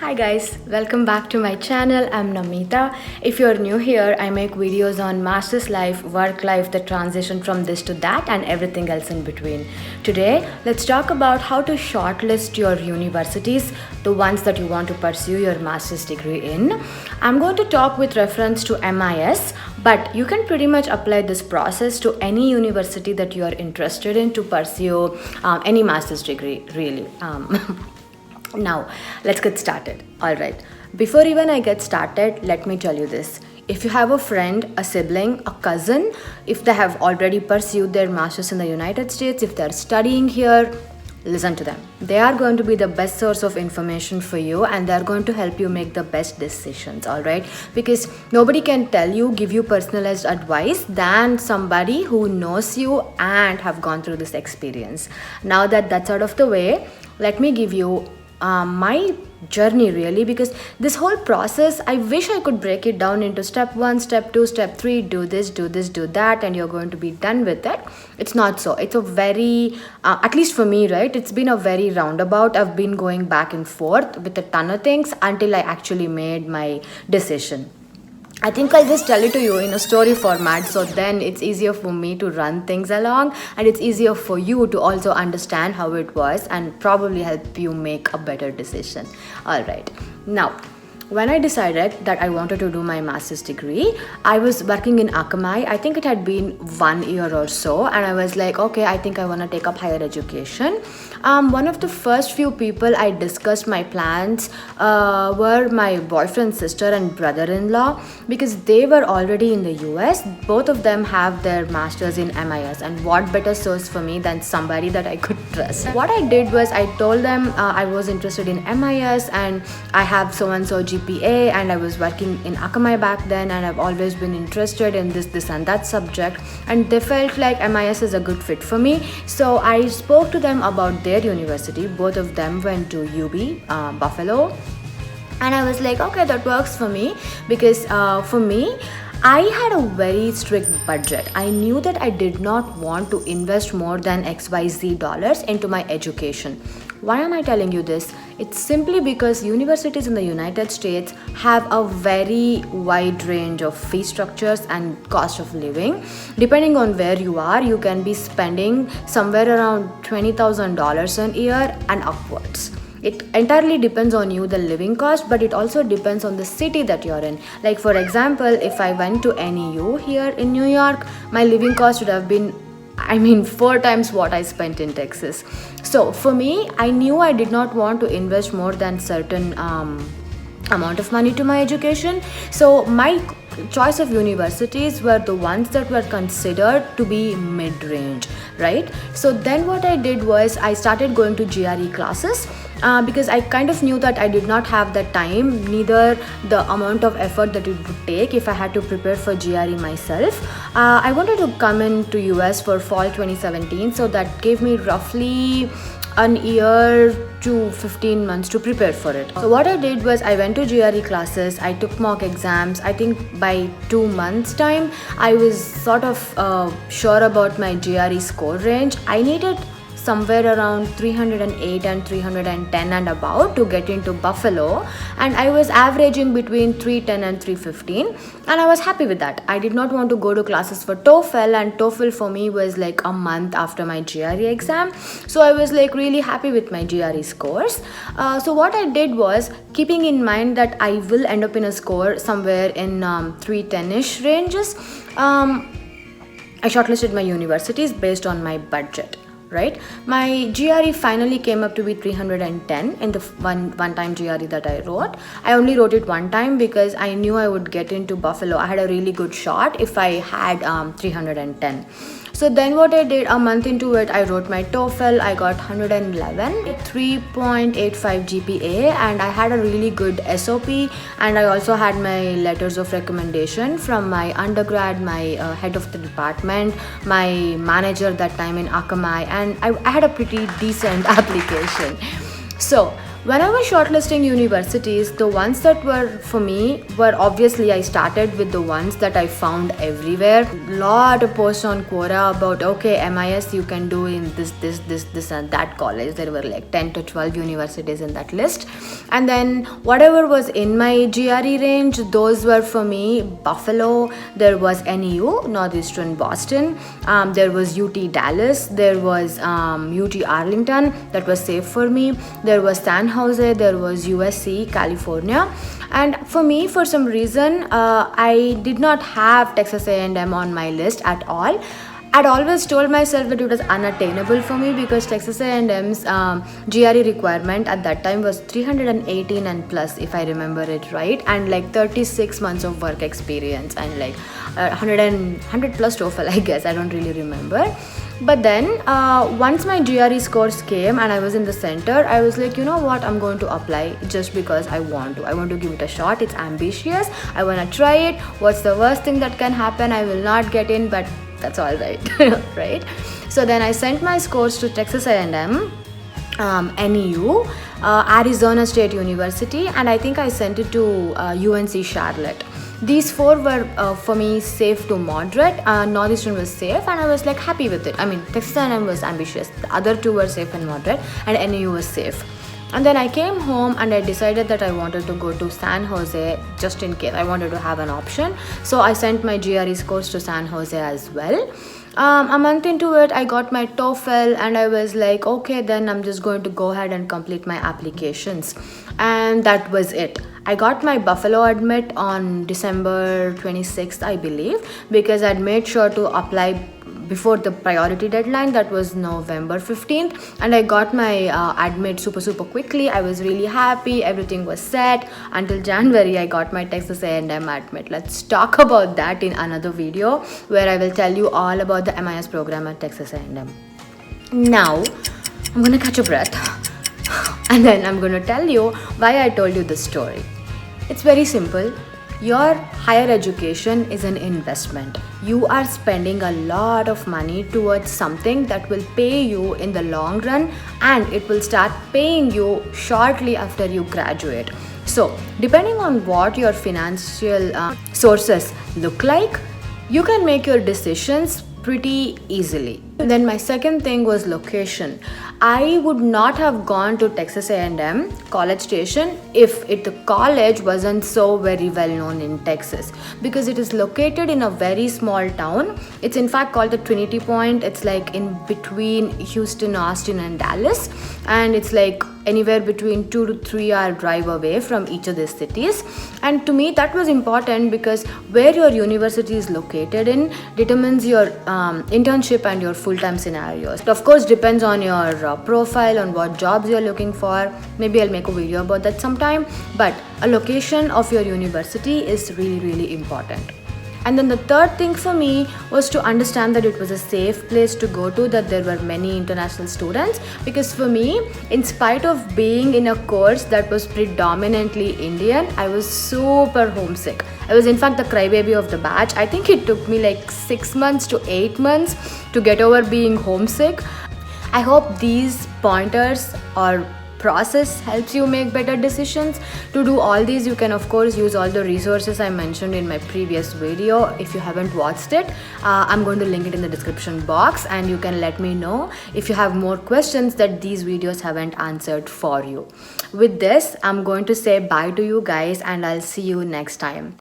Hi guys, welcome back to my channel. I'm Namita. If you're new here, I make videos on master's life, work life, the transition from this to that and everything else in between. Today, let's talk about how to shortlist your universities, the ones that you want to pursue your master's degree in. I'm going to talk with reference to MIS, but you can pretty much apply this process to any university that you are interested in to pursue any master's degree, really. Now, let's get started. All right. Before even I get started, let me tell you this. If you have a friend, a sibling, a cousin, if they have already pursued their masters in the United States, if they're studying here, listen to them. They are going to be the best source of information for you and they're going to help you make the best decisions, all right? Because nobody can tell you, give you personalized advice than somebody who knows you and have gone through this experience. Now that that's out of the way, let me give you my journey really, because this whole process, I wish I could break it down into step 1, step 2, step 3, do this, do that, and you're going to be done with it. It's not so. It's a very, at least for me, right? It's been a very roundabout. I've been going back and forth with a ton of things until I actually made my decision. I think I'll just tell it to you in a story format, so then it's easier for me to run things along and it's easier for you to also understand how it was and probably help you make a better decision. All right. Now, when I decided that I wanted to do my master's degree, I was working in Akamai. I think it had been 1 year or so, and I was like, okay, I think I want to take up higher education. One of the first few people I discussed my plans were my boyfriend's sister and brother-in-law, because they were already in the US. Both of them have their masters in MIS, and what better source for me than somebody that I could trust. What I did was I told them I was interested in MIS and I have so-and-so GPA and I was working in Akamai back then and I've always been interested in this and that subject, and they felt like MIS is a good fit for me. So I spoke to them about their university. Both of them went to UB, Buffalo, and I was like, okay, that works for me, because for me, I had a very strict budget. I knew that I did not want to invest more than XYZ dollars into my education. Why am I telling you this? It's simply because universities in the United States have a very wide range of fee structures and cost of living. Depending on where you are, you can be spending somewhere around $20,000 a year and upwards. It entirely depends on you, the living cost, but it also depends on the city that you're in. Like for example, if I went to NEU here in New York, my living cost would have been 4 times what I spent in Texas. So for me, I knew I did not want to invest more than certain amount of money to my education. So my choice of universities were the ones that were considered to be mid-range, right? So then what I did was I started going to GRE classes because I kind of knew that I did not have the time, neither the amount of effort that it would take if I had to prepare for GRE myself. I wanted to come into US for fall 2017, so that gave me roughly an year to 15 months to prepare for it. So what I did was I went to GRE classes, I took mock exams. I think by 2 months time, I was sort of sure about my GRE score range. I needed somewhere around 308 and 310 and above to get into Buffalo, and I was averaging between 310 and 315, and I was happy with that. I did not want to go to classes for TOEFL, and TOEFL for me was like a month after my GRE exam, so I was like really happy with my GRE scores. So what I did was, keeping in mind that I will end up in a score somewhere in 310-ish ranges, I shortlisted my universities based on my budget. Right, my GRE finally came up to be 310 in the one time GRE that I wrote. I only wrote it one time because I knew I would get into Buffalo. I had a really good shot if I had 310. So then what I did, a month into it, I wrote my TOEFL. I got 111, 3.85 GPA, and I had a really good SOP, and I also had my letters of recommendation from my undergrad, my head of the department, my manager that time in Akamai, and I had a pretty decent application. So When I was shortlisting universities, the ones that were for me were obviously I started with the ones that I found everywhere. Lot of posts on Quora about okay, MIS you can do in this and that college. There were like 10 to 12 universities in that list. And then whatever was in my GRE range, those were for me Buffalo, there was NEU, Northeastern Boston, there was UT Dallas, there was UT Arlington, that was safe for me. There was San Jose, there was USC, California. And for me, for some reason, I did not have Texas A&M on my list at all. I'd always told myself that it was unattainable for me because Texas A&M's GRE requirement at that time was 318 and plus, if I remember it right, and like 36 months of work experience and like 100 plus TOEFL, I guess. I don't really remember. But then once my GRE scores came and I was in the center, I was like, you know what, I'm going to apply just because I want to give it a shot. It's ambitious, I want to try it. What's the worst thing that can happen? I will not get in, but that's all right. Right? So then I sent my scores to Texas A&M, NEU, Arizona State University, and I think I sent it to UNC Charlotte. These four were for me safe to moderate. Northeastern was safe and I was like happy with it. I mean, Texas A&M was ambitious. The other two were safe and moderate, and NEU was safe. And then I came home and I decided that I wanted to go to San Jose just in case. I wanted to have an option. So I sent my GRE scores to San Jose as well. A month into it, I got my TOEFL and I was like, okay, then I'm just going to go ahead and complete my applications. And that was it. I got my Buffalo admit on December 26th, I believe, because I'd made sure to apply before the priority deadline. That was November 15th, and I got my admit super quickly. I was really happy, everything was set until January. I got my Texas A&M admit. Let's talk about that in another video where I will tell you all about the MIS program at Texas A&M. Now I'm gonna catch a breath and then I'm gonna tell you why I told you this story. It's very simple. Your higher education is an investment. You are spending a lot of money towards something that will pay you in the long run, and it will start paying you shortly after you graduate. So, depending on what your financial sources look like, you can make your decisions pretty easily. Then my second thing was location. I would not have gone to Texas A&M College Station if the college wasn't so very well known in Texas, because it is located in a very small town. It's in fact called the Trinity Point. It's like in between Houston, Austin and Dallas, and it's like anywhere between 2 to 3 hour drive away from each of these cities. And to me that was important because where your university is located in determines your internship and your full-time scenarios. It of course depends on your profile, on what jobs you're looking for. Maybe I'll make a video about that sometime, but a location of your university is really important. And then the third thing for me was to understand that it was a safe place to go to, that there were many international students, because for me, in spite of being in a course that was predominantly Indian, I was super homesick. I was in fact the crybaby of the batch. I think it took me like 6 months to 8 months to get over being homesick. I hope these pointers or process helps you make better decisions. To do all these, you can of course use all the resources I mentioned in my previous video. If you haven't watched it, I'm going to link it in the description box, and you can let me know if you have more questions that these videos haven't answered for you. With this, I'm going to say bye to you guys, and I'll see you next time.